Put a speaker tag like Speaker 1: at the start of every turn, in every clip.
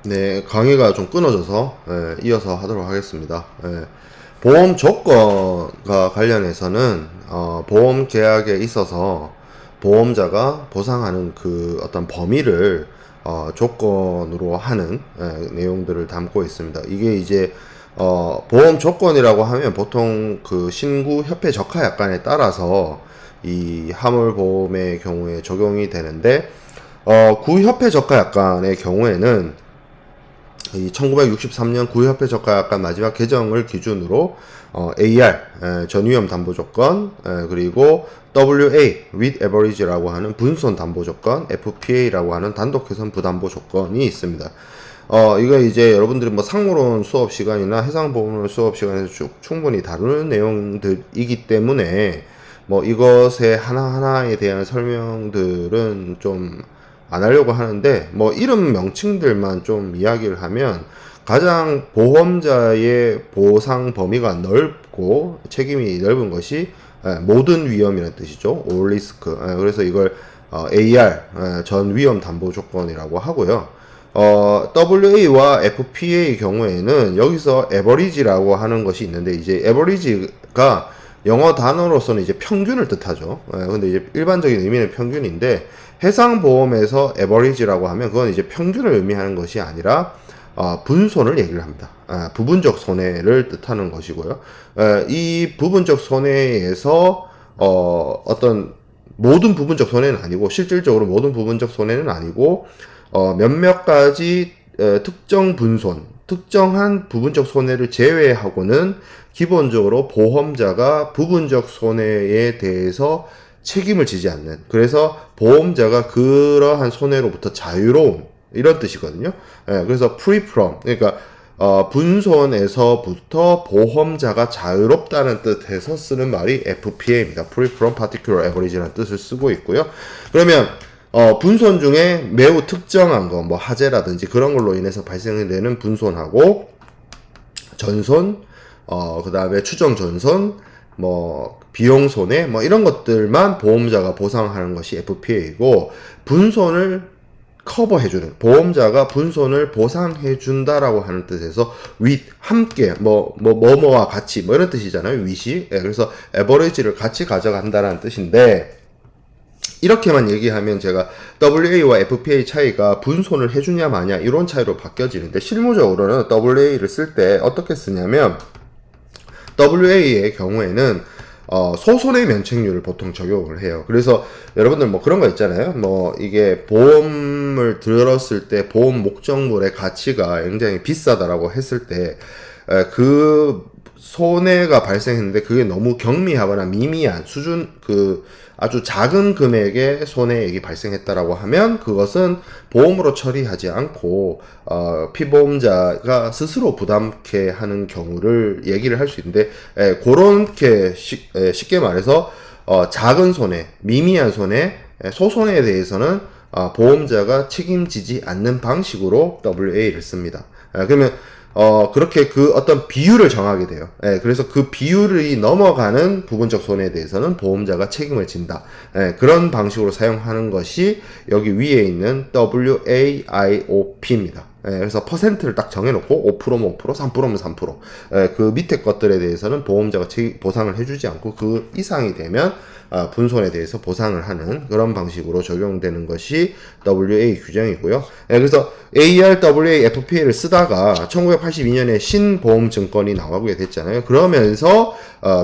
Speaker 1: 네, 강의가 좀 끊어져서 이어서 하도록 하겠습니다. 보험 조건과 관련해서는 보험 계약에 있어서 보험자가 보상하는 그 어떤 범위를 조건으로 하는 내용들을 담고 있습니다. 이게 이제 보험 조건이라고 하면 보통 그 신구 협회 적하 약관에 따라서 이 화물보험의 경우에 적용이 되는데 구협회 적하 약관의 경우에는 이 1963년 구협회 적하약관 마지막 개정을 기준으로 AR 전위험 담보 조건 그리고 WA with average라고 하는 분손 담보 조건, FPA라고 하는 단독 회선 부담보 조건이 있습니다. 이거 이제 여러분들이 뭐 상무론 수업 시간이나 해상보험론 수업 시간에서 충분히 다루는 내용들이기 때문에 뭐 이것의 하나하나에 대한 설명들은 좀 안 하려고 하는데, 뭐 이름 명칭들만 좀 이야기를 하면 가장 보험자의 보상 범위가 넓고 책임이 넓은 것이 모든 위험이라는 뜻이죠. all risk. 그래서 이걸 AR 전 위험 담보 조건이라고 하고요. WA와 FPA 경우에는 여기서 average라고 하는 것이 있는데, 이제 average가 영어 단어로서는 이제 평균을 뜻하죠. 근데 이제 일반적인 의미는 평균인데, 해상보험에서 average라고 하면 그건 이제 평균을 의미하는 것이 아니라 분손을 얘기를 합니다. 부분적 손해를 뜻하는 것이고요. 이 부분적 손해에서 어떤 모든 부분적 손해는 아니고, 실질적으로 모든 부분적 손해는 아니고 몇몇 가지 특정 분손, 특정한 부분적 손해를 제외하고는 기본적으로 보험자가 부분적 손해에 대해서 책임을 지지 않는, 그래서 보험자가 그러한 손해로부터 자유로운, 이런 뜻이거든요. 그래서 free from, 그러니까 분손에서부터 보험자가 자유롭다는 뜻에서 쓰는 말이 FPA입니다. free from particular average라는 뜻을 쓰고 있고요. 그러면 분손 중에 매우 특정한 거, 뭐 하재라든지 그런 걸로 인해서 발생되는 분손하고 전손, 그 다음에 추정 전손, 뭐 비용 손해, 뭐 이런 것들만 보험자가 보상하는 것이 FPA이고, 분손을 커버해주는, 보험자가 분손을 보상해준다라고 하는 뜻에서 with, 함께, 뭐와 같이, 뭐 이런 뜻이잖아요, with이. 그래서 average를 같이 가져간다라는 뜻인데, 이렇게만 얘기하면 제가 WA와 FPA 차이가 분손을 해주냐 마냐 이런 차이로 바뀌어지는데, 실무적으로는 WA를 쓸 때 어떻게 쓰냐면, WA의 경우에는 소손해 면책률을 보통 적용을 해요. 그래서 여러분들 뭐 그런 거 있잖아요. 뭐 이게 보험을 들었을 때 보험 목적물의 가치가 굉장히 비싸다라고 했을 때 그 손해가 발생했는데 그게 너무 경미하거나 미미한 수준, 그 아주 작은 금액의 손해액이 발생했다라고 하면 그것은 보험으로 처리하지 않고 피보험자가 스스로 부담케 하는 경우를 얘기를 할 수 있는데, 그렇게 쉽게 말해서 작은 손해, 미미한 손해, 소손해에 대해서는 보험자가 책임지지 않는 방식으로 WA를 씁니다. 그러면 그렇게 그 어떤 비율을 정하게 돼요. 그래서 그 비율이 넘어가는 부분적 손해에 대해서는 보험자가 책임을 진다. 그런 방식으로 사용하는 것이 여기 위에 있는 WAIOP입니다. 그래서 퍼센트를 딱 정해놓고 5%면 5%, 3%면 3%. 그 밑에 것들에 대해서는 보험자가 보상을 해주지 않고 그 이상이 되면 분손에 대해서 보상을 하는 그런 방식으로 적용되는 것이 WA 규정이고요. 그래서 AR, WA, FPA를 쓰다가 1982년에 신보험증권이 나오게 됐잖아요. 그러면서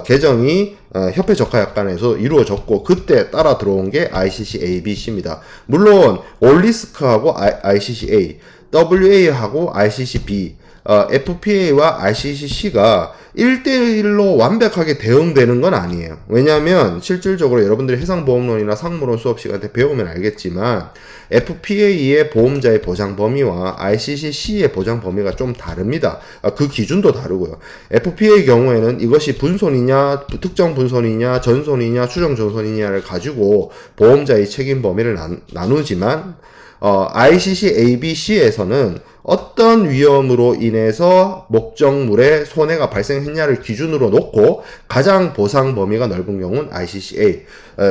Speaker 1: 개정이 협회 적하약관에서 이루어졌고, 그때 따라 들어온 게 ICC ABC입니다. 물론 올리스크하고 ICC-A, WA하고 ICC-B, FPA와 ICC-C가 1대1로 완벽하게 대응되는 건 아니에요. 왜냐하면 실질적으로 여러분들이 해상보험론이나 상무론 수업 시간 때 배우면 알겠지만, FPA의 보험자의 보장 범위와 ICC-C의 보장 범위가 좀 다릅니다. 그 기준도 다르고요. FPA의 경우에는 이것이 분손이냐, 특정 분손이냐, 전손이냐, 추정 전손이냐를 가지고 보험자의 책임 범위를 나누지만, ICC ABC에서는 어떤 위험으로 인해서 목적물에 손해가 발생했냐를 기준으로 놓고 가장 보상 범위가 넓은 경우는 ICC-A,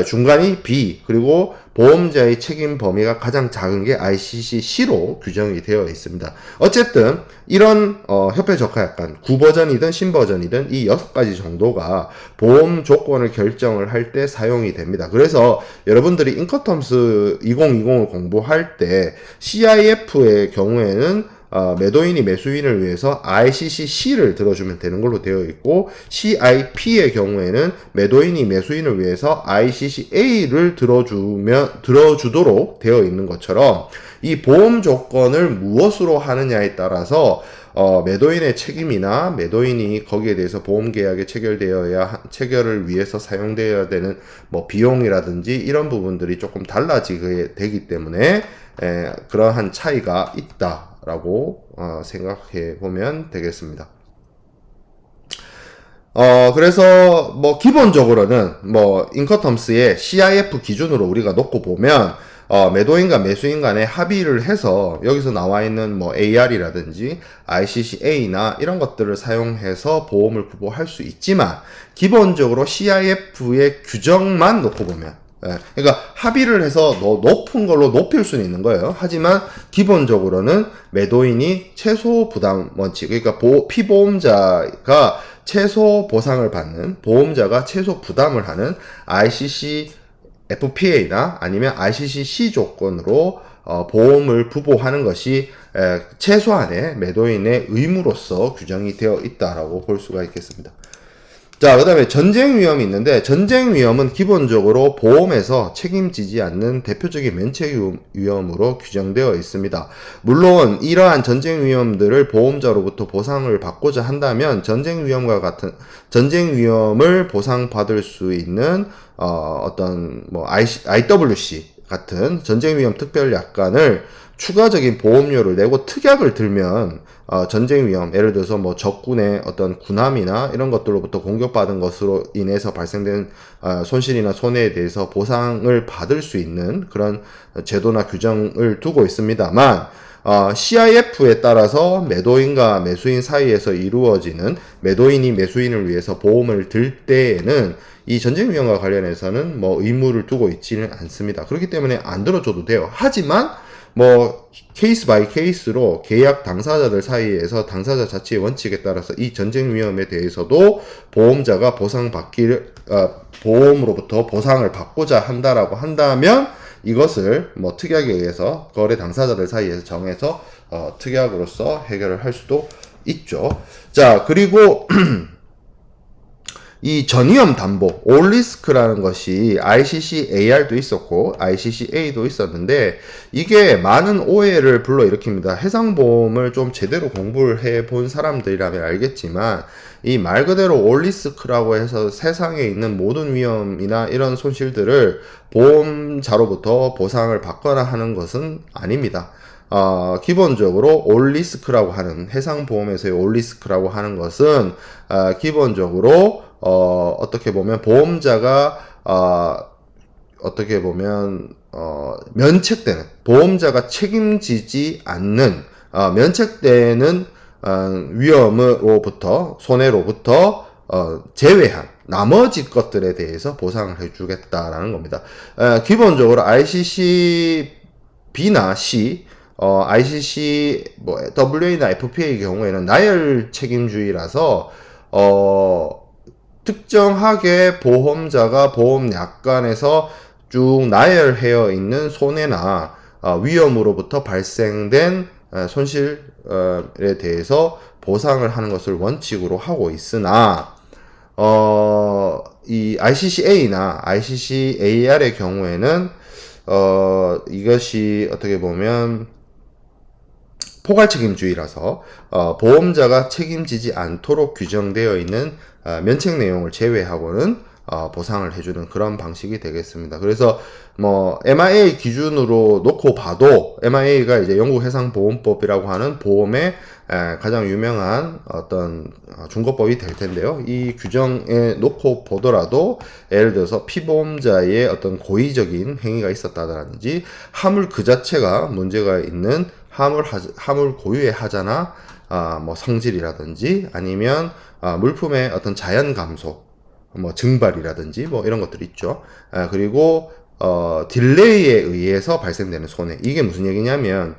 Speaker 1: 중간이 B, 그리고 보험자의 책임 범위가 가장 작은 게 ICC-C로 규정이 되어 있습니다. 어쨌든 이런 협회 적하약관 9버전이든 10버전이든 이 6가지 정도가 보험 조건을 결정을 할 때 사용이 됩니다. 그래서 여러분들이 인커텀스 2020을 공부할 때 CIF의 경우에는 매도인이 매수인을 위해서 ICC-C를 들어주면 되는 걸로 되어 있고, CIP의 경우에는 매도인이 매수인을 위해서 ICC-A를 들어주도록 되어 있는 것처럼, 이 보험 조건을 무엇으로 하느냐에 따라서 매도인의 책임이나 매도인이 거기에 대해서 보험 계약에 체결을 위해서 사용되어야 되는 뭐 비용이라든지 이런 부분들이 조금 달라지게 되기 때문에 그러한 차이가 있다라고 생각해 보면 되겠습니다. 그래서 뭐 기본적으로는 뭐 인커텀스의 CIF 기준으로 우리가 놓고 보면 매도인과 매수인 간에 합의를 해서 여기서 나와 있는 뭐 AR이라든지 ICC-A나 이런 것들을 사용해서 보험을 구보할 수 있지만, 기본적으로 CIF의 규정만 놓고 보면, 그러니까 합의를 해서 높은 걸로 높일 수는 있는 거예요. 하지만 기본적으로는 매도인이 최소 부담 원칙, 그러니까 피보험자가 최소 보상을 받는, 보험자가 최소 부담을 하는 ICC FPA나 아니면 ICC-C 조건으로 보험을 부보하는 것이 최소한의 매도인의 의무로서 규정이 되어 있다라고 볼 수가 있겠습니다. 자, 그 다음에 전쟁 위험이 있는데, 전쟁 위험은 기본적으로 보험에서 책임지지 않는 대표적인 면책 위험으로 규정되어 있습니다. 물론 이러한 전쟁 위험들을 보험자로부터 보상을 받고자 한다면 전쟁 위험과 같은 전쟁 위험을 보상받을 수 있는 어떤 뭐 IWC 같은 전쟁 위험 특별 약관을 추가적인 보험료를 내고 특약을 들면 전쟁 위험, 예를 들어서 뭐 적군의 어떤 군함이나 이런 것들로부터 공격받은 것으로 인해서 발생된 손실이나 손해에 대해서 보상을 받을 수 있는 그런 제도나 규정을 두고 있습니다만, CIF에 따라서 매도인과 매수인 사이에서 이루어지는, 매도인이 매수인을 위해서 보험을 들 때에는 이 전쟁 위험과 관련해서는 뭐 의무를 두고 있지는 않습니다. 그렇기 때문에 안 들어줘도 돼요. 하지만 뭐 케이스 바이 케이스로 계약 당사자들 사이에서 당사자 자체의 원칙에 따라서 이 전쟁 위험에 대해서도 보험자가 보험으로부터 보상을 받고자 한다라고 한다면, 이것을 뭐 특약에 의해서 거래 당사자들 사이에서 정해서 특약으로서 해결을 할 수도 있죠. 자, 그리고 이 전위험 담보, 올리스크라는 것이 ICC-AR도 있었고 ICC-A도 있었는데, 이게 많은 오해를 불러일으킵니다. 해상보험을 좀 제대로 공부를 해본 사람들이라면 알겠지만, 이 말 그대로 올리스크라고 해서 세상에 있는 모든 위험이나 이런 손실들을 보험자로부터 보상을 받거나 하는 것은 아닙니다. 기본적으로 올리스크라고 하는, 해상보험에서의 올리스크라고 하는 것은 기본적으로 어떻게 보면 보험자가 어떻게 보면 면책되는, 보험자가 책임지지 않는 면책되는 위험으로부터, 손해로부터 제외한 나머지 것들에 대해서 보상을 해주겠다라는 겁니다. 기본적으로 ICC B나 C, ICC 뭐 WA나 FPA의 경우에는 나열 책임주의라서 특정하게 보험자가 보험 약관에서 쭉 나열되어 있는 손해나 위험으로부터 발생된 손실에 대해서 보상을 하는 것을 원칙으로 하고 있으나, 이 ICC-A나 ICC-AR의 경우에는 이것이 어떻게 보면 포괄 책임주의라서 보험자가 책임지지 않도록 규정되어 있는 면책 내용을 제외하고는 보상을 해주는 그런 방식이 되겠습니다. 그래서 뭐 MIA 기준으로 놓고 봐도, MIA가 이제 영국 해상보험법이라고 하는 보험의 가장 유명한 어떤 준거법이 될 텐데요. 이 규정에 놓고 보더라도, 예를 들어서 피보험자의 어떤 고의적인 행위가 있었다든지, 화물 그 자체가 문제가 있는 화물 고유의 하자나 뭐 성질이라든지, 아니면 물품의 어떤 자연 감소, 뭐 증발이라든지 뭐 이런 것들이 있죠. 그리고 딜레이에 의해서 발생되는 손해. 이게 무슨 얘기냐면,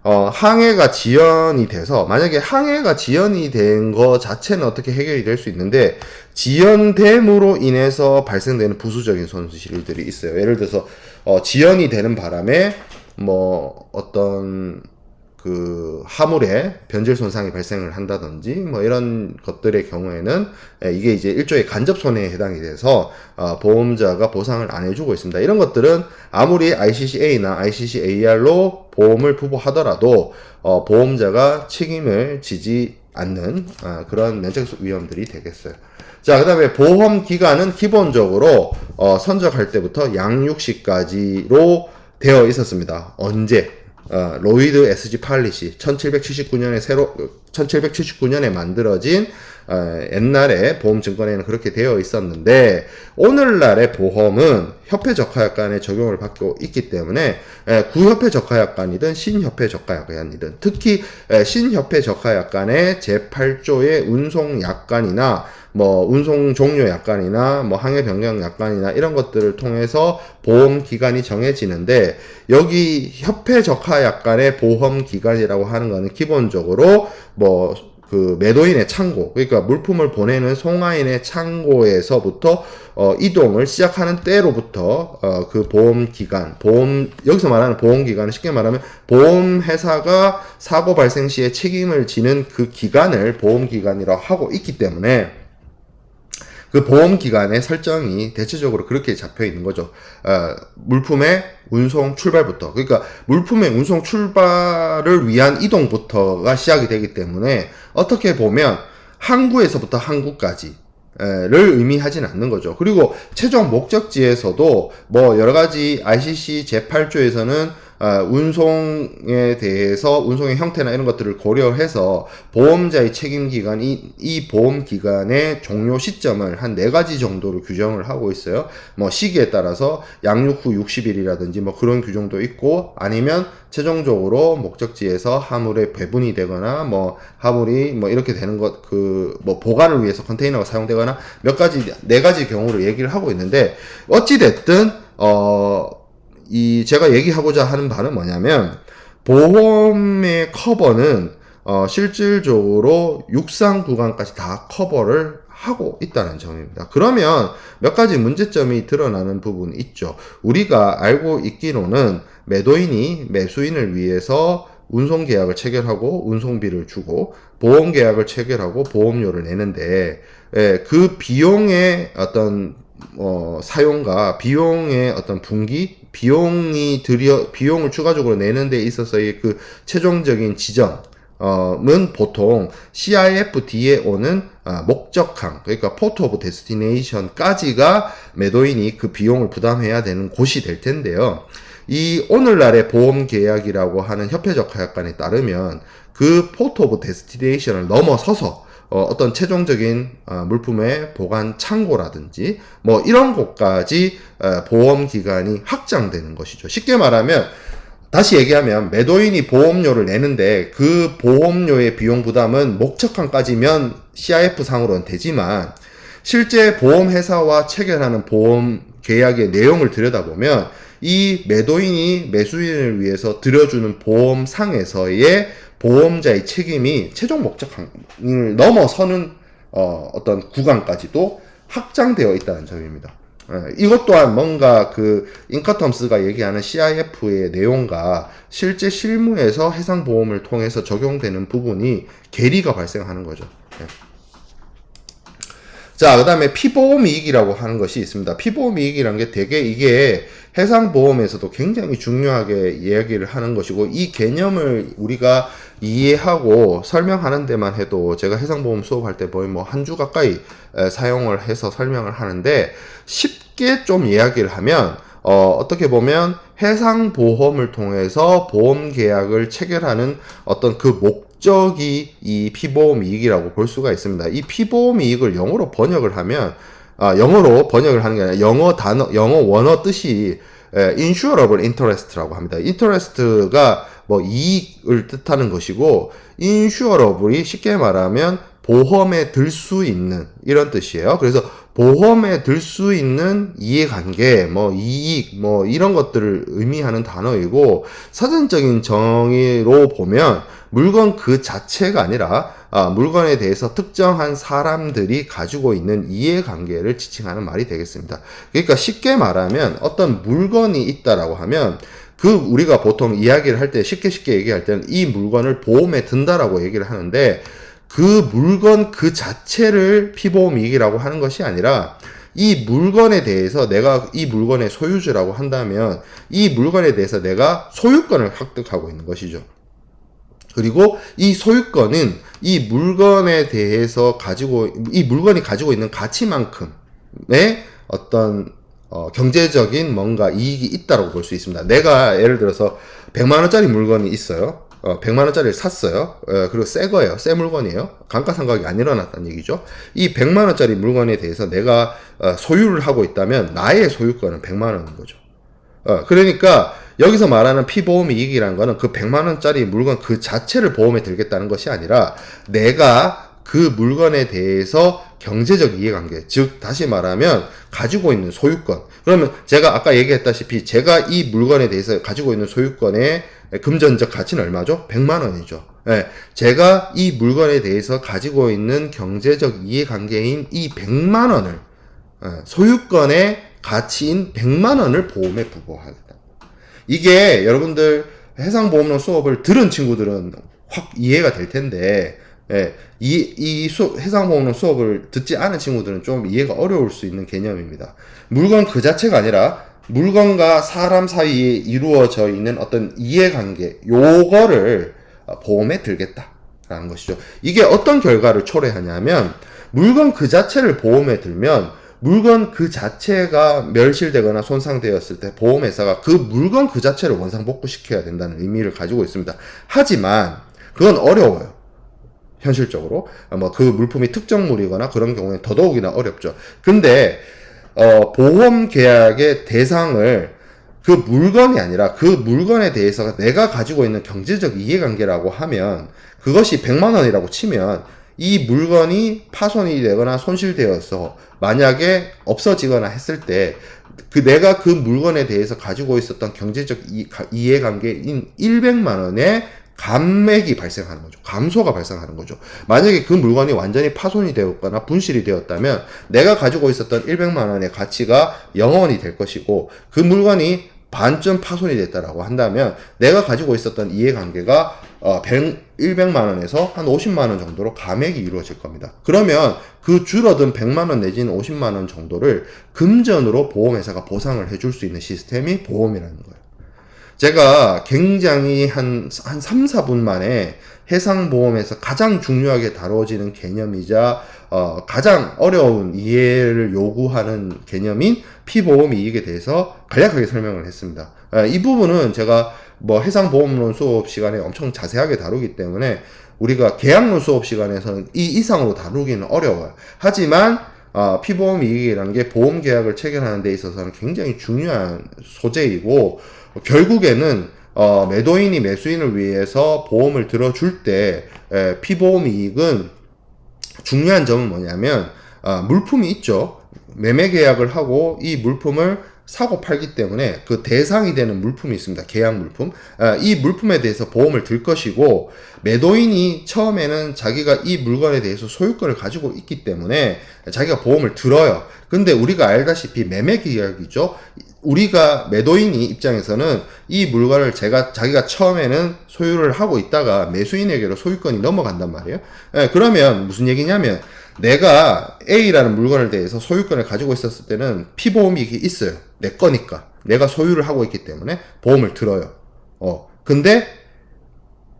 Speaker 1: 항해가 지연이 돼서, 만약에 항해가 지연이 된 거 자체는 어떻게 해결이 될 수 있는데, 지연됨으로 인해서 발생되는 부수적인 손실들이 있어요. 예를 들어서, 지연이 되는 바람에, 뭐, 어떤, 그 화물에 변질 손상이 발생을 한다든지 뭐 이런 것들의 경우에는 이게 이제 일종의 간접 손해에 해당이 돼서 보험자가 보상을 안 해주고 있습니다. 이런 것들은 아무리 ICCA나 ICCAR로 보험을 부부하더라도 보험자가 책임을 지지 않는 그런 면책 위험들이 되겠어요. 자, 그 다음에 보험 기간은 기본적으로 선적할 때부터 양육시까지로 되어 있었습니다. 언제? 로이드 SG 팔리시 1779년에 만들어진 옛날에 보험증권에는 그렇게 되어 있었는데 오늘날의 보험은 협회 적하약관에 적용을 받고 있기 때문에 구협회 적하약관이든 신협회 적하약관이든 특히 신협회 적하약관의 제8조의 운송약관이나 뭐 운송 종료 약관이나 뭐 항해 변경 약관이나 이런 것들을 통해서 보험 기간이 정해지는데 여기 협회 적하 약관의 보험 기간이라고 하는 거는 기본적으로 뭐 그 매도인의 창고, 그러니까 물품을 보내는 송화인의 창고에서부터 이동을 시작하는 때로부터 그 보험 기간, 여기서 말하는 보험 기간은 쉽게 말하면 보험 회사가 사고 발생 시에 책임을 지는 그 기간을 보험 기간이라고 하고 있기 때문에 그 보험 기간의 설정이 대체적으로 그렇게 잡혀 있는 거죠. 물품의 운송 출발부터. 그러니까 물품의 운송 출발을 위한 이동부터가 시작이 되기 때문에 어떻게 보면 항구에서부터 항구까지 를 의미하진 않는 거죠. 그리고 최종 목적지에서도 뭐 여러 가지 ICC 제8조에서는 운송에 대해서 운송의 형태나 이런 것들을 고려해서 보험자의 책임 기간이 이 보험 기간의 종료 시점을 한 4가지 정도로 규정을 하고 있어요. 뭐 시기에 따라서 양육 후 60일이라든지 뭐 그런 규정도 있고 아니면 최종적으로 목적지에서 화물의 배분이 되거나 뭐 화물이 뭐 이렇게 되는 것 뭐 보관을 위해서 컨테이너가 사용되거나 몇 가지 4가지 경우를 얘기를 하고 있는데 어찌 됐든 제가 얘기하고자 하는 바는 뭐냐면, 보험의 커버는, 실질적으로 육상 구간까지 다 커버를 하고 있다는 점입니다. 그러면 몇 가지 문제점이 드러나는 부분이 있죠. 우리가 알고 있기로는 매도인이 매수인을 위해서 운송계약을 체결하고 운송비를 주고 보험계약을 체결하고 보험료를 내는데, 그 비용의 어떤 사용과 비용의 어떤 분기, 비용을 추가적으로 내는 데 있어서의 그 최종적인 지점은 보통 CIF-D에 오는 목적항, 그러니까 Port of Destination까지가 매도인이 그 비용을 부담해야 되는 곳이 될 텐데요. 이 오늘날의 보험 계약이라고 하는 협회적 하약관에 따르면 그 Port of Destination을 넘어서서 어떤 최종적인 물품의 보관 창고라든지 뭐 이런 곳까지 보험 기간이 확장되는 것이죠. 쉽게 말하면 다시 얘기하면 매도인이 보험료를 내는데 그 보험료의 비용 부담은 목적항까지면 CIF 상으로는 되지만 실제 보험회사와 체결하는 보험 계약의 내용을 들여다보면 이 매도인이 매수인을 위해서 들여주는 보험상에서의 보험자의 책임이 최종 목적항을 넘어서는 어떤 구간까지도 확장되어 있다는 점입니다. 이것 또한 뭔가 그 인커텀스가 얘기하는 CIF의 내용과 실제 실무에서 해상보험을 통해서 적용되는 부분이 괴리가 발생하는 거죠. 자, 그 다음에 피보험이익이라고 하는 것이 있습니다. 피보험이익이라는 게 되게 이게 해상보험에서도 굉장히 중요하게 이야기를 하는 것이고 이 개념을 우리가 이해하고 설명하는 데만 해도 제가 해상보험 수업할 때 거의 뭐 한 주 가까이 사용을 해서 설명을 하는데 쉽게 좀 이야기를 하면 어떻게 보면 해상보험을 통해서 보험계약을 체결하는 어떤 그 목적이 이 피보험이익이라고 볼 수가 있습니다. 이 피보험이익을 영어로 번역을 하면 영어로 번역을 하는 게 아니라 영어 원어 뜻이 insurable interest라고 합니다. interest가 뭐 이익을 뜻하는 것이고 insurable이 쉽게 말하면 보험에 들 수 있는 이런 뜻이에요. 그래서 보험에 들 수 있는 이해관계, 뭐 이익, 뭐 이런 것들을 의미하는 단어이고, 사전적인 정의로 보면 물건 그 자체가 아니라 물건에 대해서 특정한 사람들이 가지고 있는 이해관계를 지칭하는 말이 되겠습니다. 그러니까 쉽게 말하면 어떤 물건이 있다라고 하면 우리가 보통 이야기를 할 때 쉽게 얘기할 때는 이 물건을 보험에 든다라고 얘기를 하는데, 그 물건 그 자체를 피보험이익이라고 하는 것이 아니라 이 물건에 대해서 내가 이 물건의 소유주라고 한다면 이 물건에 대해서 내가 소유권을 획득하고 있는 것이죠. 그리고 이 소유권은 이 물건에 대해서 이 물건이 가지고 있는 가치만큼의 어떤 경제적인 뭔가 이익이 있다고 볼 수 있습니다. 내가 예를 들어서 100만원짜리 물건이 있어요. 100만원짜리를 샀어요. 그리고 새 거예요. 새 물건이에요. 감가상각이 안 일어났다는 얘기죠. 이 100만원짜리 물건에 대해서 내가 소유를 하고 있다면 나의 소유권은 100만원인 거죠. 그러니까 여기서 말하는 피보험 이익이라는 거는 그 100만원짜리 물건 그 자체를 보험에 들겠다는 것이 아니라 내가 그 물건에 대해서 경제적 이해관계, 즉 다시 말하면 가지고 있는 소유권. 그러면 제가 아까 얘기했다시피 제가 이 물건에 대해서 가지고 있는 소유권의 금전적 가치는 얼마죠? 100만원이죠. 예, 제가 이 물건에 대해서 가지고 있는 경제적 이해관계인 이 100만원을 소유권의 가치인 100만원을 보험에 부과하겠다. 이게 여러분들 해상보험론 수업을 들은 친구들은 확 이해가 될 텐데, 해상보험론 수업을 듣지 않은 친구들은 좀 이해가 어려울 수 있는 개념입니다. 물건 그 자체가 아니라 물건과 사람 사이에 이루어져 있는 어떤 이해관계, 요거를 보험에 들겠다라는 것이죠. 이게 어떤 결과를 초래하냐면, 물건 그 자체를 보험에 들면 물건 그 자체가 멸실되거나 손상되었을 때 보험회사가 그 물건 그 자체를 원상복구시켜야 된다는 의미를 가지고 있습니다. 하지만 그건 어려워요. 현실적으로 뭐 그 물품이 특정물이거나 그런 경우에 더더욱이나 어렵죠. 근데 보험 계약의 대상을 그 물건이 아니라 그 물건에 대해서 내가 가지고 있는 경제적 이해관계라고 하면, 그것이 100만원이라고 치면 이 물건이 파손이 되거나 손실되어서 만약에 없어지거나 했을 때 내가 그 물건에 대해서 가지고 있었던 경제적 이해관계인 100만원의 감액이 발생하는 거죠. 감소가 발생하는 거죠. 만약에 그 물건이 완전히 파손이 되었거나 분실이 되었다면 내가 가지고 있었던 100만원의 가치가 0원이 될 것이고, 그 물건이 반쯤 파손이 됐다라고 한다면 내가 가지고 있었던 이해관계가 100만원에서 한 50만원 정도로 감액이 이루어질 겁니다. 그러면 그 줄어든 100만원 내지는 50만원 정도를 금전으로 보험회사가 보상을 해줄 수 있는 시스템이 보험이라는 거예요. 제가 굉장히 한 3, 4분 만에 해상보험에서 가장 중요하게 다뤄지는 개념이자 가장 어려운 이해를 요구하는 개념인 피보험 이익에 대해서 간략하게 설명을 했습니다. 이 부분은 제가 뭐 해상보험론 수업 시간에 엄청 자세하게 다루기 때문에 우리가 계약론 수업 시간에서는 이 이상으로 다루기는 어려워요. 하지만 피보험 이익이라는 게 보험 계약을 체결하는 데 있어서는 굉장히 중요한 소재이고, 결국에는 매도인이 매수인을 위해서 보험을 들어줄 때 피보험 이익은 중요한 점은 뭐냐면 물품이 있죠. 매매 계약을 하고 이 물품을 사고 팔기 때문에 그 대상이 되는 물품이 있습니다. 계약 물품. 이 물품에 대해서 보험을 들 것이고, 매도인이 처음에는 자기가 이 물건에 대해서 소유권을 가지고 있기 때문에 자기가 보험을 들어요. 근데 우리가 알다시피 매매 계약이죠. 우리가 매도인이 입장에서는 이 물건을 자기가 처음에는 소유를 하고 있다가 매수인에게로 소유권이 넘어간단 말이에요. 그러면 무슨 얘기냐면, 내가 A라는 물건에 대해서 소유권을 가지고 있었을 때는 피보험이익이 있어요. 내 거니까. 내가 소유를 하고 있기 때문에 보험을 들어요. 근데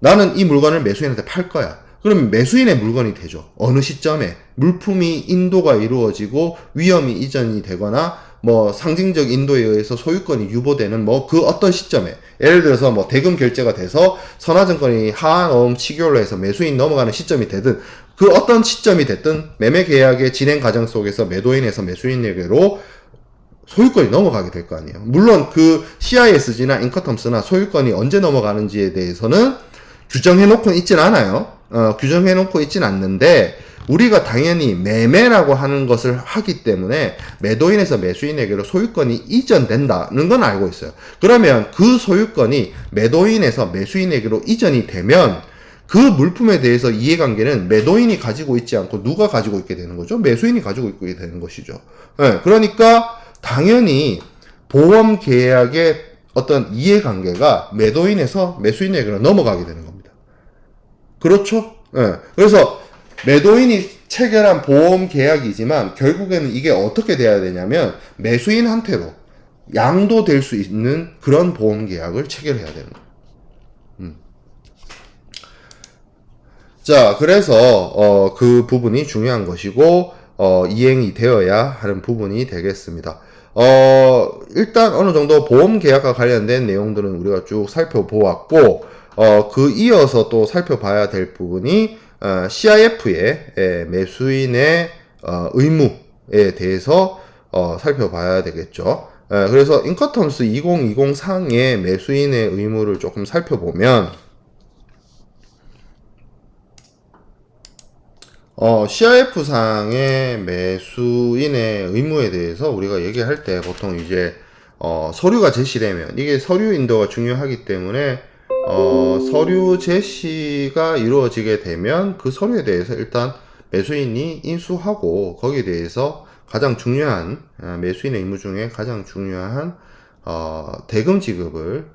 Speaker 1: 나는 이 물건을 매수인한테 팔 거야. 그러면 매수인의 물건이 되죠. 어느 시점에 물품이 인도가 이루어지고 위험이 이전이 되거나 뭐 상징적 인도에 의해서 소유권이 유보되는 뭐 그 어떤 시점에, 예를 들어서 뭐 대금 결제가 돼서 선화증권이 하한어음 치결로 해서 매수인 넘어가는 시점이 되든, 그 어떤 시점이 됐든 매매 계약의 진행 과정 속에서 매도인에서 매수인에게로 소유권이 넘어가게 될 거 아니에요. 물론 그 CISG나 인커텀스나 소유권이 언제 넘어가는지에 대해서는 규정해놓고 있진 않아요. 규정해놓고 있진 않는데, 우리가 당연히 매매라고 하는 것을 하기 때문에 매도인에서 매수인에게로 소유권이 이전된다는 건 알고 있어요. 그러면 그 소유권이 매도인에서 매수인에게로 이전이 되면 그 물품에 대해서 이해관계는 매도인이 가지고 있지 않고 누가 가지고 있게 되는 거죠? 매수인이 가지고 있게 되는 것이죠. 네, 그러니까 당연히 보험 계약의 어떤 이해관계가 매도인에서 매수인에게로 넘어가게 되는 겁니다. 그렇죠? 네, 그래서 매도인이 체결한 보험 계약이지만 결국에는 이게 어떻게 돼야 되냐면 매수인한테로 양도될 수 있는 그런 보험 계약을 체결해야 되는 거예요. 자, 그래서 그 부분이 중요한 것이고 이행이 되어야 하는 부분이 되겠습니다. 일단 어느 정도 보험 계약과 관련된 내용들은 우리가 쭉 살펴보았고 그 이어서 또 살펴봐야 될 부분이 CIF의 매수인의 의무에 대해서 살펴봐야 되겠죠. 그래서 인커텀스 2020 상의 매수인의 의무를 조금 살펴보면 CIF상의 매수인의 의무에 대해서 우리가 얘기할 때 보통 이제 서류가 제시되면 이게 서류 인도가 중요하기 때문에 서류 제시가 이루어지게 되면 그 서류에 대해서 일단 매수인이 인수하고 거기에 대해서 가장 중요한 매수인의 의무 중에 가장 중요한 대금 지급을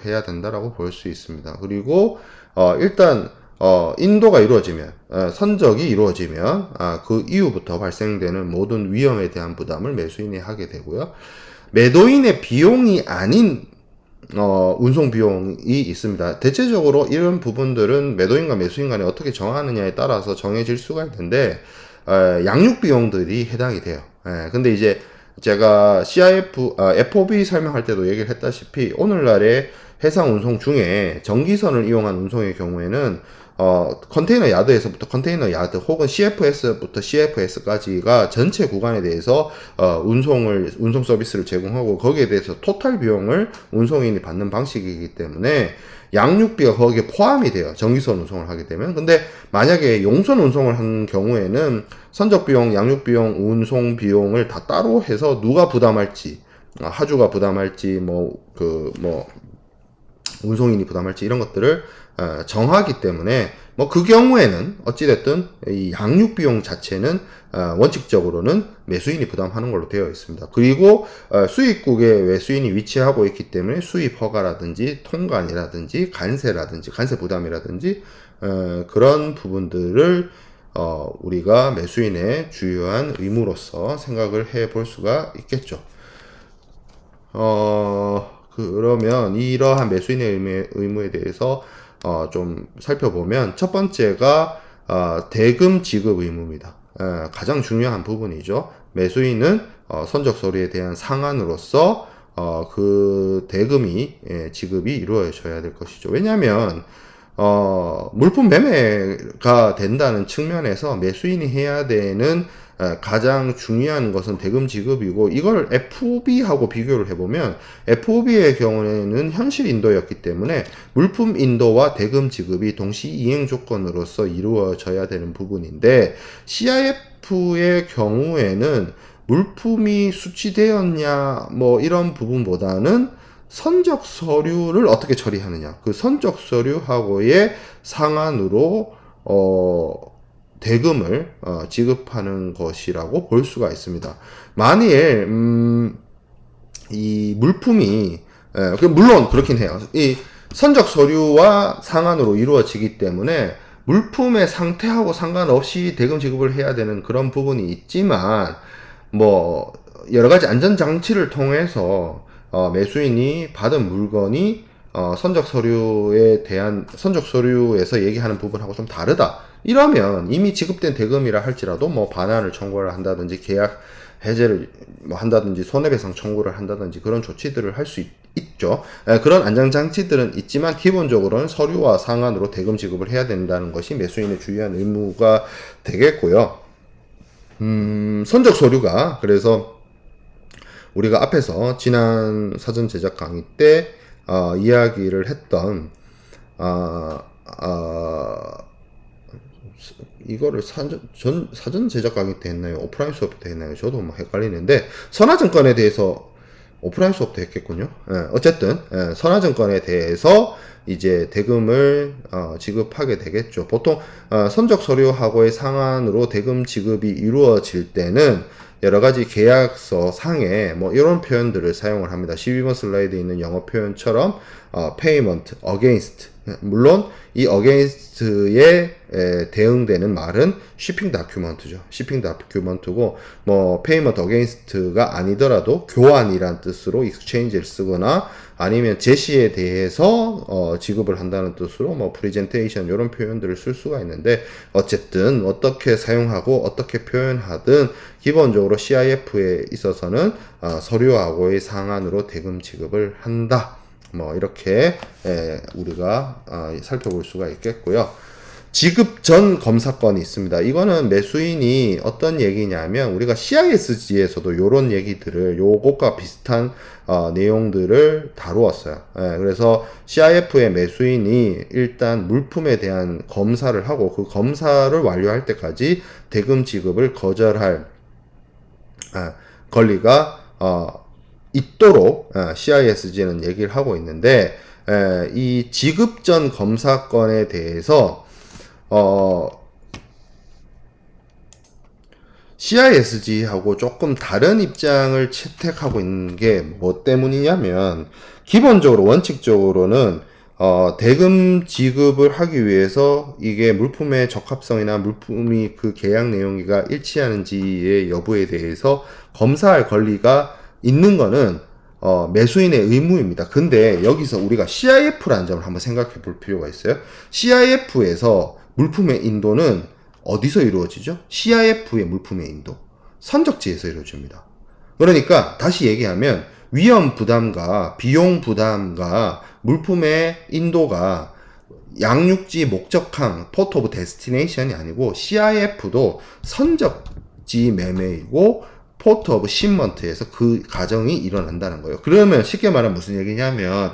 Speaker 1: 해야 된다라고 볼 수 있습니다. 그리고 일단 인도가 이루어지면 선적이 이루어지면 그 이후부터 발생되는 모든 위험에 대한 부담을 매수인이 하게 되고요. 매도인의 비용이 아닌 운송 비용이 있습니다. 대체적으로 이런 부분들은 매도인과 매수인 간에 어떻게 정하느냐에 따라서 정해질 수가 있는데 양육 비용들이 해당이 돼요. 근데 이제 제가 FOB 설명할 때도 얘기를 했다시피 오늘날의 해상 운송 중에 전기선을 이용한 운송의 경우에는 컨테이너 야드에서부터 컨테이너 야드 혹은 CFS부터 CFS까지가 전체 구간에 대해서 운송 서비스를 제공하고 거기에 대해서 토탈 비용을 운송인이 받는 방식이기 때문에 양육비가 거기에 포함이 돼요. 전기선 운송을 하게 되면. 근데 만약에 용선 운송을 한 경우에는 선적비용, 양육비용, 운송비용을 다 따로 해서 누가 부담할지, 하주가 부담할지, 운송인이 부담할지 이런 것들을 정하기 때문에 그 경우에는 어찌됐든 이 양육 비용 자체는 원칙적으로는 매수인이 부담하는 걸로 되어 있습니다. 그리고 수입국에 매수인이 위치하고 있기 때문에 수입 허가라든지 통관이라든지 관세라든지 관세 부담이라든지 그런 부분들을 우리가 매수인의 주요한 의무로서 생각을 해 볼 수가 있겠죠. 그러면 이러한 매수인의 의무에 대해서 좀 살펴보면 첫 번째가 대금 지급 의무입니다. 가장 중요한 부분이죠. 매수인은 선적 서류에 대한 상한으로서 그 대금이 지급이 이루어져야 될 것이죠. 왜냐하면 물품 매매가 된다는 측면에서 매수인이 해야 되는 가장 중요한 것은 대금 지급이고 이걸 FOB하고 비교를 해보면 FOB의 경우에는 현실 인도였기 때문에 물품 인도와 대금 지급이 동시 이행 조건으로서 이루어져야 되는 부분인데 CIF의 경우에는 물품이 수취되었냐 이런 부분보다는 선적 서류를 어떻게 처리하느냐 그 선적 서류하고의 상한으로 대금을 지급하는 것이라고 볼 수가 있습니다. 만일 이 물품이 물론 그렇긴 해요. 이 선적 서류와 상한으로 이루어지기 때문에 물품의 상태하고 상관없이 대금 지급을 해야 되는 그런 부분이 있지만 여러 가지 안전 장치를 통해서 매수인이 받은 물건이 선적 서류에서 얘기하는 부분하고 좀 다르다. 이러면 이미 지급된 대금이라 할지라도 반환을 청구를 한다든지 계약 해제를 한다든지 손해배상 청구를 한다든지 그런 조치들을 할 수 있죠. 그런 안전장치들은 있지만 기본적으로는 서류와 상한으로 대금 지급을 해야 된다는 것이 매수인의 주요한 의무가 되겠고요. 선적 서류가 그래서 우리가 앞에서 지난 사전 제작 강의 때 이야기를 했던 이거를 사전 제작 가격 때 했나요? 오프라인 수업 때 했나요? 저도 뭐 헷갈리는데, 선화증권에 대해서 오프라인 수업 때 했겠군요. 어쨌든, 선화증권에 대해서 이제 대금을 지급하게 되겠죠. 보통 선적 서류하고의 상한으로 대금 지급이 이루어질 때는 여러 가지 계약서 상에 뭐 이런 표현들을 사용을 합니다. 12번 슬라이드에 있는 영어 표현처럼 payment, against. 물론 이 against에 대응되는 말은 shipping document죠. shipping document고 뭐 payment against가 아니더라도 교환이란 뜻으로 exchange를 쓰거나 아니면 제시에 대해서 지급을 한다는 뜻으로 뭐 presentation 이런 표현들을 쓸 수가 있는데, 어쨌든 어떻게 사용하고 어떻게 표현하든 기본적으로 CIF에 있어서는 서류하고의 상한으로 대금 지급을 한다. 뭐 이렇게 우리가 살펴볼 수가 있겠고요. 지급 전 검사건이 있습니다. 이거는 매수인이 어떤 얘기냐면, 우리가 CISG에서도 요런 얘기들을, 요것과 비슷한 내용들을 다루었어요. 그래서 CIF의 매수인이 일단 물품에 대한 검사를 하고 그 검사를 완료할 때까지 대금 지급을 거절할 권리가 있도록 CISG는 얘기를 하고 있는데, 이 지급 전 검사건에 대해서 CISG하고 조금 다른 입장을 채택하고 있는 게 뭐 때문이냐면, 기본적으로 원칙적으로는 대금 지급을 하기 위해서 이게 물품의 적합성이나 물품이 그 계약 내용과 일치하는지의 여부에 대해서 검사할 권리가 있는 거는 매수인의 의무입니다. 근데 여기서 우리가 CIF라는 점을 한번 생각해 볼 필요가 있어요. CIF에서 물품의 인도는 어디서 이루어지죠? CIF의 물품의 인도, 선적지에서 이루어집니다. 그러니까 다시 얘기하면 위험 부담과 비용 부담과 물품의 인도가 양육지 목적항, 포트 오브 데스티네이션이 아니고 CIF도 선적지 매매이고 포트 오브 시먼트에서 그 과정이 일어난다는 거예요. 그러면 쉽게 말하면 무슨 얘기냐면,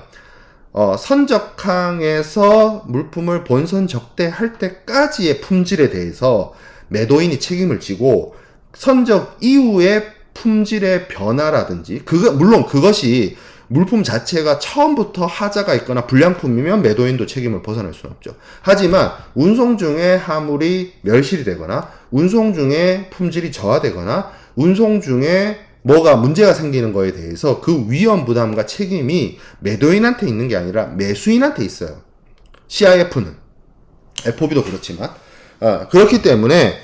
Speaker 1: 선적항에서 물품을 본선 적대할 때까지의 품질에 대해서 매도인이 책임을 지고, 선적 이후의 품질의 변화라든지, 물론 그것이 물품 자체가 처음부터 하자가 있거나 불량품이면 매도인도 책임을 벗어날 수는 없죠. 하지만 운송 중에 화물이 멸실이 되거나 운송 중에 품질이 저하되거나 운송 중에 뭐가 문제가 생기는 거에 대해서 그 위험 부담과 책임이 매도인한테 있는 게 아니라 매수인한테 있어요. CIF는, FOB도 그렇지만. 그렇기 때문에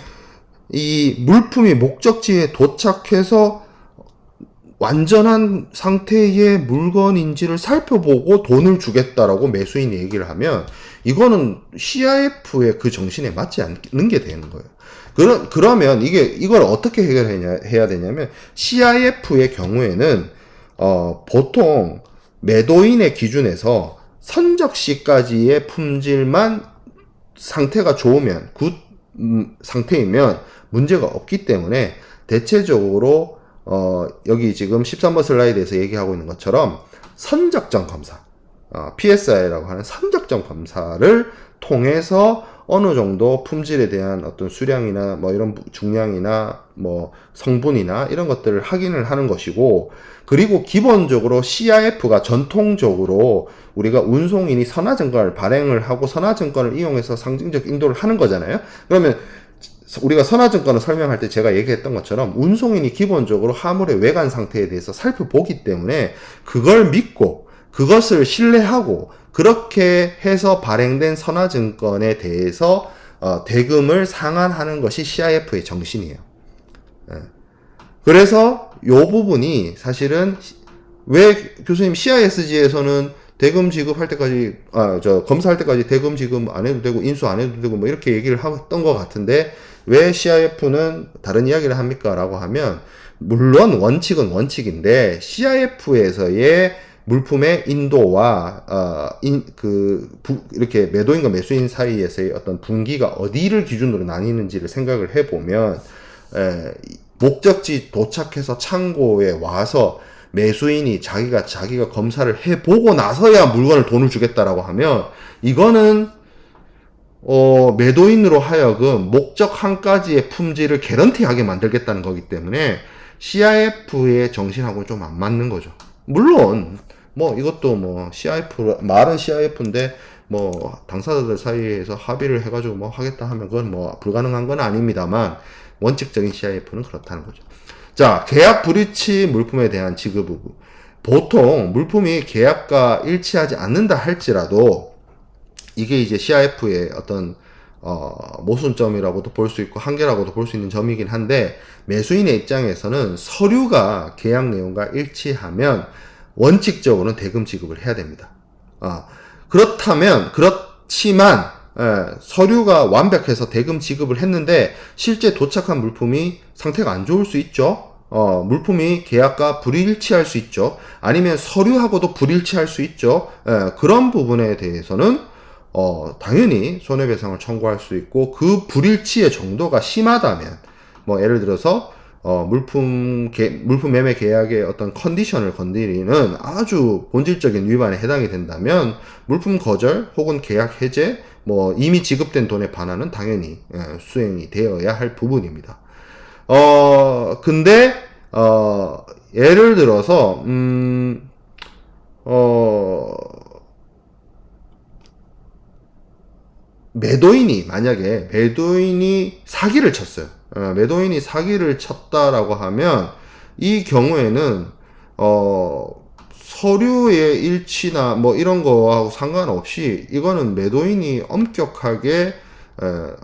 Speaker 1: 이 물품이 목적지에 도착해서 완전한 상태의 물건인지를 살펴보고 돈을 주겠다라고 매수인이 얘기를 하면, 이거는 CIF의 그 정신에 맞지 않는 게 되는 거예요. 그러면 이걸 어떻게 해야 되냐면, CIF의 경우에는 보통 매도인의 기준에서 선적 시까지의 품질만 상태가 좋으면, 굿 상태이면 문제가 없기 때문에 대체적으로 여기 지금 13번 슬라이드에서 얘기하고 있는 것처럼 선적점 검사, PSI라고 하는 선적점 검사를 통해서 어느 정도 품질에 대한 어떤 수량이나 뭐 이런 중량이나 뭐 성분이나 이런 것들을 확인을 하는 것이고, 그리고 기본적으로 CIF가 전통적으로 우리가 운송인이 선화증권을 발행을 하고 선화증권을 이용해서 상징적 인도를 하는 거잖아요. 그러면 우리가 선화증권을 설명할 때 제가 얘기했던 것처럼 운송인이 기본적으로 화물의 외관 상태에 대해서 살펴보기 때문에 그걸 믿고 그것을 신뢰하고 그렇게 해서 발행된 선화증권에 대해서 대금을 상환하는 것이 CIF의 정신이에요. 그래서 이 부분이 사실은 왜 교수님 CISG에서는 대금 지급할 때까지 검사할 때까지 대금 지급 안 해도 되고 인수 안 해도 되고 뭐 이렇게 얘기를 했던 것 같은데, 왜 CIF는 다른 이야기를 합니까? 라고 하면, 물론 원칙은 원칙인데 CIF에서의 물품의 인도와 이렇게 매도인과 매수인 사이에서의 어떤 분기가 어디를 기준으로 나뉘는지를 생각을 해보면, 목적지 도착해서 창고에 와서 매수인이 자기가 검사를 해보고 나서야 물건을 돈을 주겠다라고 하면, 이거는 매도인으로 하여금 목적 한 가지의 품질을 개런티하게 만들겠다는 거기 때문에 CIF의 정신하고는 좀 안 맞는 거죠. 물론 뭐 이것도 뭐 CIF 말은 CIF인데 뭐 당사자들 사이에서 합의를 해가지고 뭐 하겠다 하면 그건 뭐 불가능한 건 아닙니다만 원칙적인 CIF는 그렇다는 거죠. 자, 계약 불이치 물품에 대한 지급 의무. 보통 물품이 계약과 일치하지 않는다 할지라도 이게 이제 CIF의 어떤 모순점이라고도 볼 수 있고 한계라고도 볼 수 있는 점이긴 한데, 매수인의 입장에서는 서류가 계약 내용과 일치하면 원칙적으로는 대금 지급을 해야 됩니다. 그렇지만 서류가 완벽해서 대금 지급을 했는데 실제 도착한 물품이 상태가 안 좋을 수 있죠. 물품이 계약과 불일치할 수 있죠. 아니면 서류하고도 불일치할 수 있죠. 그런 부분에 대해서는 당연히 손해배상을 청구할 수 있고, 그 불일치의 정도가 심하다면, 뭐 예를 들어서 물품 매매 계약의 어떤 컨디션을 건드리는 아주 본질적인 위반에 해당이 된다면 물품 거절 혹은 계약 해제, 뭐 이미 지급된 돈에 반하는 당연히 수행이 되어야 할 부분입니다. 근데 예를 들어서 만약에 매도인이 사기를 쳤어요. 매도인이 사기를 쳤다라고 하면 이 경우에는 서류의 일치나 뭐 이런 거하고 상관없이 이거는 매도인이 엄격하게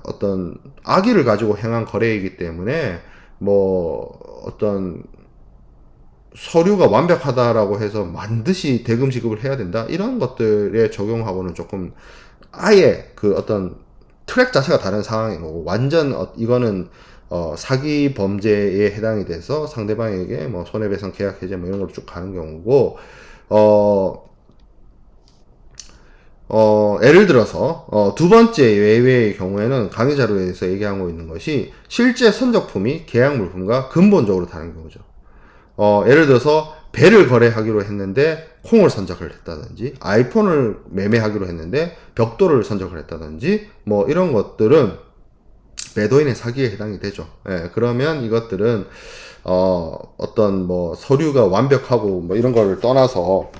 Speaker 1: 어떤 악의를 가지고 행한 거래이기 때문에 뭐 어떤 서류가 완벽하다라고 해서 반드시 대금 지급을 해야 된다 이런 것들에 적용하고는 조금 아예 그 어떤 트랙 자체가 다른 상황인 거고, 완전 이거는 사기 범죄에 해당이 돼서 상대방에게 뭐 손해배상 계약 해제 뭐 이런 걸 쭉 가는 경우고, 예를 들어서 두 번째 예외의 경우에는 강의 자료에서 얘기하고 있는 것이 실제 선적품이 계약 물품과 근본적으로 다른 경우죠. 예를 들어서 배를 거래하기로 했는데 콩을 선적을 했다든지, 아이폰을 매매하기로 했는데 벽돌을 선적을 했다든지, 뭐 이런 것들은 매도인의 사기에 해당이 되죠. 그러면 이것들은 어떤 뭐 서류가 완벽하고 뭐 이런 거를 떠나서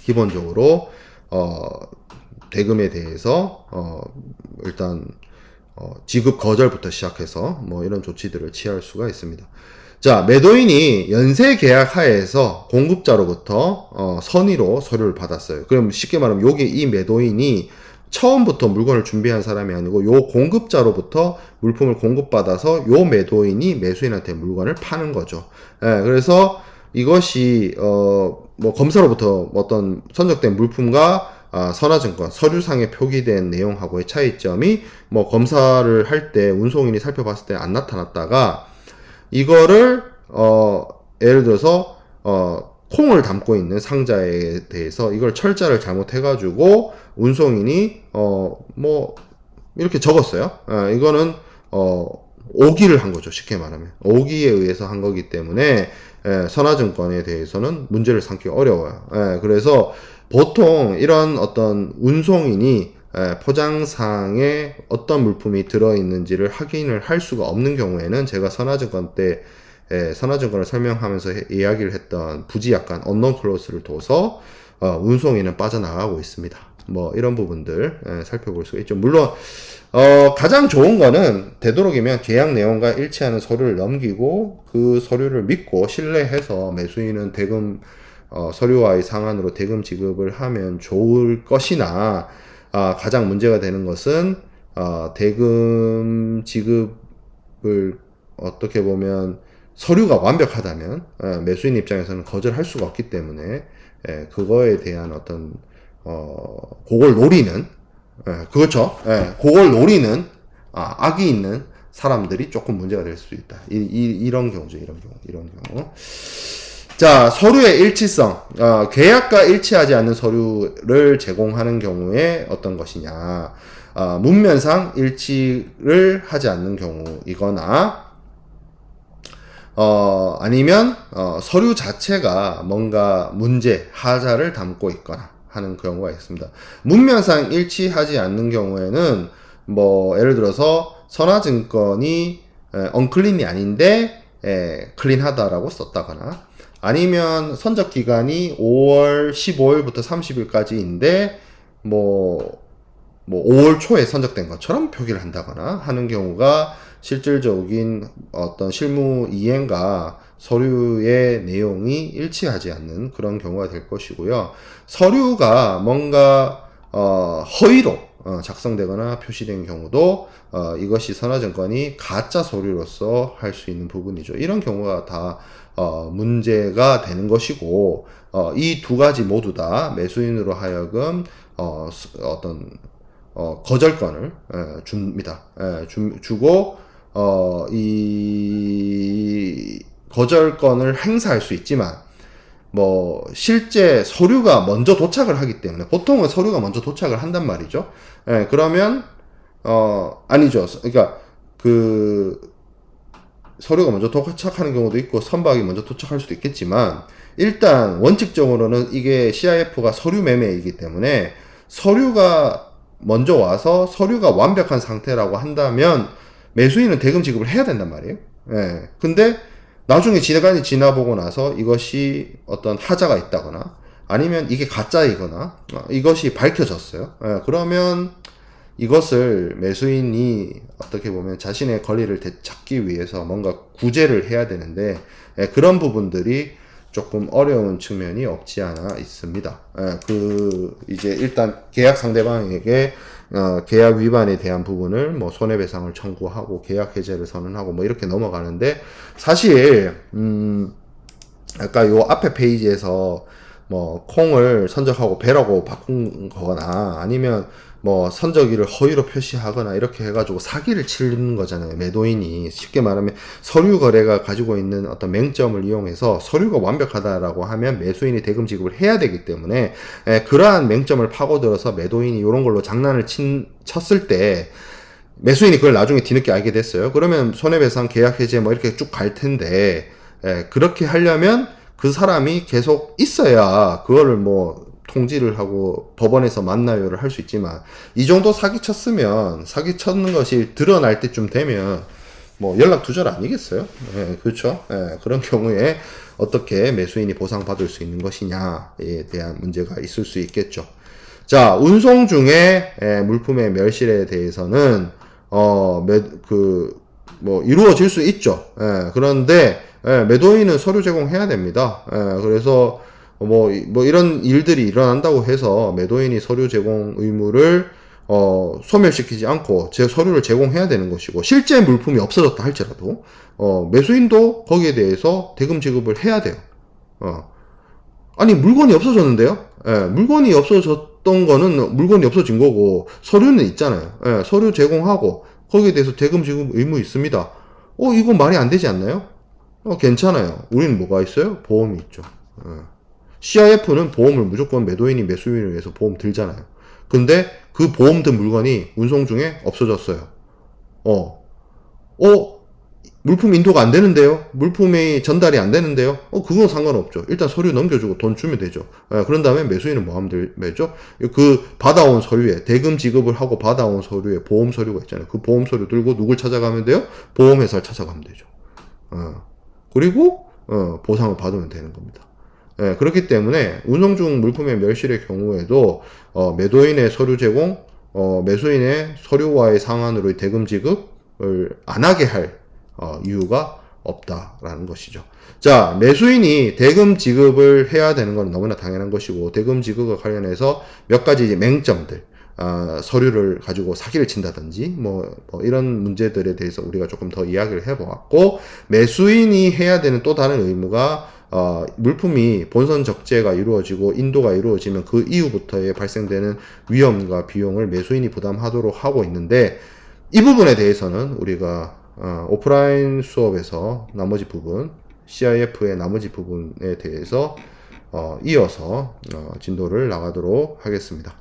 Speaker 1: 기본적으로 대금에 대해서 일단 지급 거절부터 시작해서 뭐 이런 조치들을 취할 수가 있습니다. 자, 매도인이 연쇄 계약 하에서 공급자로부터 선의로 서류를 받았어요. 그럼 쉽게 말하면 여기 이 매도인이 처음부터 물건을 준비한 사람이 아니고 요 공급자로부터 물품을 공급받아서 요 매도인이 매수인한테 물건을 파는 거죠. 그래서 이것이 뭐 검사로부터 어떤 선적된 물품과 선화증권 서류상에 표기된 내용하고의 차이점이 뭐 검사를 할 때 운송인이 살펴봤을 때 안 나타났다가 이거를 예를 들어서 콩을 담고 있는 상자에 대해서 이걸 철자를 잘못해가지고 운송인이 뭐 이렇게 적었어요. 이거는 오기를 한 거죠. 쉽게 말하면 오기에 의해서 한 거기 때문에 선화증권에 대해서는 문제를 삼기 어려워요. 그래서 보통 이런 어떤 운송인이 포장상에 어떤 물품이 들어있는지를 확인을 할 수가 없는 경우에는 제가 선화증권 때 선화증권을 설명하면서 이야기를 했던 부지 약간 언론 클로스를 둬서 운송인은 빠져나가고 있습니다. 뭐 이런 부분들 살펴볼 수가 있죠. 물론 가장 좋은 거는 되도록이면 계약 내용과 일치하는 서류를 넘기고 그 서류를 믿고 신뢰해서 매수인은 대금 서류와의 상한으로 대금 지급을 하면 좋을 것이나, 가장 문제가 되는 것은 대금 지급을 어떻게 보면 서류가 완벽하다면 매수인 입장에서는 거절할 수가 없기 때문에 그거에 대한 어떤 그걸 노리는 그렇죠. 그걸 노리는 악이 있는 사람들이 조금 문제가 될 수 있다. 이런 경우죠. 이런 경우. 자, 서류의 일치성. 계약과 일치하지 않는 서류를 제공하는 경우에 어떤 것이냐. 문면상 일치를 하지 않는 경우이거나, 아니면, 서류 자체가 뭔가 문제, 하자를 담고 있거나 하는 경우가 있습니다. 문면상 일치하지 않는 경우에는 뭐 예를 들어서 선화증권이 언클린이 아닌데 클린하다라고 썼다거나, 아니면 선적 기간이 5월 15일부터 30일까지인데 뭐 5월 초에 선적된 것처럼 표기를 한다거나 하는 경우가 실질적인 어떤 실무 이행과 서류의 내용이 일치하지 않는 그런 경우가 될 것이고요. 서류가 뭔가 허위로 작성되거나 표시된 경우도 이것이 선화증권이 가짜 서류로서 할 수 있는 부분이죠. 이런 경우가 다 문제가 되는 것이고, 이 두 가지 모두 다 매수인으로 하여금 어떤 거절권을 줍니다. 주고 이 거절권을 행사할 수 있지만, 뭐 실제 서류가 먼저 도착을 하기 때문에, 보통은 서류가 먼저 도착을 한단 말이죠. 그러면 아니죠. 그러니까 그 서류가 먼저 도착하는 경우도 있고 선박이 먼저 도착할 수도 있겠지만, 일단 원칙적으로는 이게 CIF가 서류 매매이기 때문에 서류가 먼저 와서 서류가 완벽한 상태라고 한다면 매수인은 대금 지급을 해야 된단 말이에요. 근데 나중에 시간이 지나보고 나서 이것이 어떤 하자가 있다거나 아니면 이게 가짜이거나 이것이 밝혀졌어요. 그러면 이것을 매수인이 어떻게 보면 자신의 권리를 되찾기 위해서 뭔가 구제를 해야 되는데, 그런 부분들이 조금 어려운 측면이 없지 않아 있습니다. 이제 일단 계약 상대방에게 계약 위반에 대한 부분을 뭐 손해배상을 청구하고 계약 해제를 선언하고 뭐 이렇게 넘어가는데, 사실 아까 요 앞에 페이지에서 뭐 콩을 선적하고 배라고 바꾼 거거나 아니면 뭐 선적일을 허위로 표시하거나 이렇게 해가지고 사기를 치는 거잖아요. 매도인이 쉽게 말하면 서류 거래가 가지고 있는 어떤 맹점을 이용해서 서류가 완벽하다라고 하면 매수인이 대금 지급을 해야 되기 때문에 그러한 맹점을 파고들어서 매도인이 이런 걸로 장난을 쳤을 때 매수인이 그걸 나중에 뒤늦게 알게 됐어요. 그러면 손해배상 계약 해제 뭐 이렇게 쭉 갈 텐데, 그렇게 하려면 그 사람이 계속 있어야 그거를 뭐 통지를 하고 법원에서 만나요를 할 수 있지만, 이 정도 사기 쳤으면 사기 쳤는 것이 드러날 때쯤 되면 뭐 연락 두절 아니겠어요? 그렇죠. 그런 경우에 어떻게 매수인이 보상받을 수 있는 것이냐에 대한 문제가 있을 수 있겠죠. 자, 운송 중에 물품의 멸실에 대해서는 뭐 이루어질 수 있죠. 그런데 매도인은 서류 제공해야 됩니다. 그래서 뭐 이런 일들이 일어난다고 해서 매도인이 서류 제공 의무를 소멸시키지 않고 제 서류를 제공해야 되는 것이고, 실제 물품이 없어졌다 할지라도 매수인도 거기에 대해서 대금 지급을 해야 돼요. 아니 물건이 없어졌는데요. 물건이 없어졌던 거는 물건이 없어진 거고 서류는 있잖아요. 서류 제공하고 거기에 대해서 대금 지급 의무 있습니다. 이건 말이 안 되지 않나요? 괜찮아요. 우리는 뭐가 있어요? 보험이 있죠. CIF는 보험을 무조건 매도인이 매수인을 위해서 보험 들잖아요. 근데 그 보험 든 물건이 운송 중에 없어졌어요. 물품 인도가 안 되는데요? 물품이 전달이 안 되는데요? 그건 상관없죠. 일단 서류 넘겨주고 돈 주면 되죠. 그런 다음에 매수인은 뭐 하면 되죠? 그 받아온 서류에, 대금 지급을 하고 받아온 서류에 보험 서류가 있잖아요. 그 보험 서류 들고 누굴 찾아가면 돼요? 보험회사를 찾아가면 되죠. 그리고 보상을 받으면 되는 겁니다. 그렇기 때문에 운송 중 물품의 멸실의 경우에도 매도인의 서류 제공, 매수인의 서류와의 상한으로의 대금 지급을 안 하게 할 이유가 없다라는 것이죠. 자, 매수인이 대금 지급을 해야 되는 건 너무나 당연한 것이고, 대금 지급과 관련해서 몇 가지 이제 맹점들, 서류를 가지고 사기를 친다든지 뭐 이런 문제들에 대해서 우리가 조금 더 이야기를 해보았고, 매수인이 해야 되는 또 다른 의무가 물품이 본선 적재가 이루어지고 인도가 이루어지면 그 이후부터의 발생되는 위험과 비용을 매수인이 부담하도록 하고 있는데, 이 부분에 대해서는 우리가 오프라인 수업에서 나머지 부분, CIF의 나머지 부분에 대해서 이어서 진도를 나가도록 하겠습니다.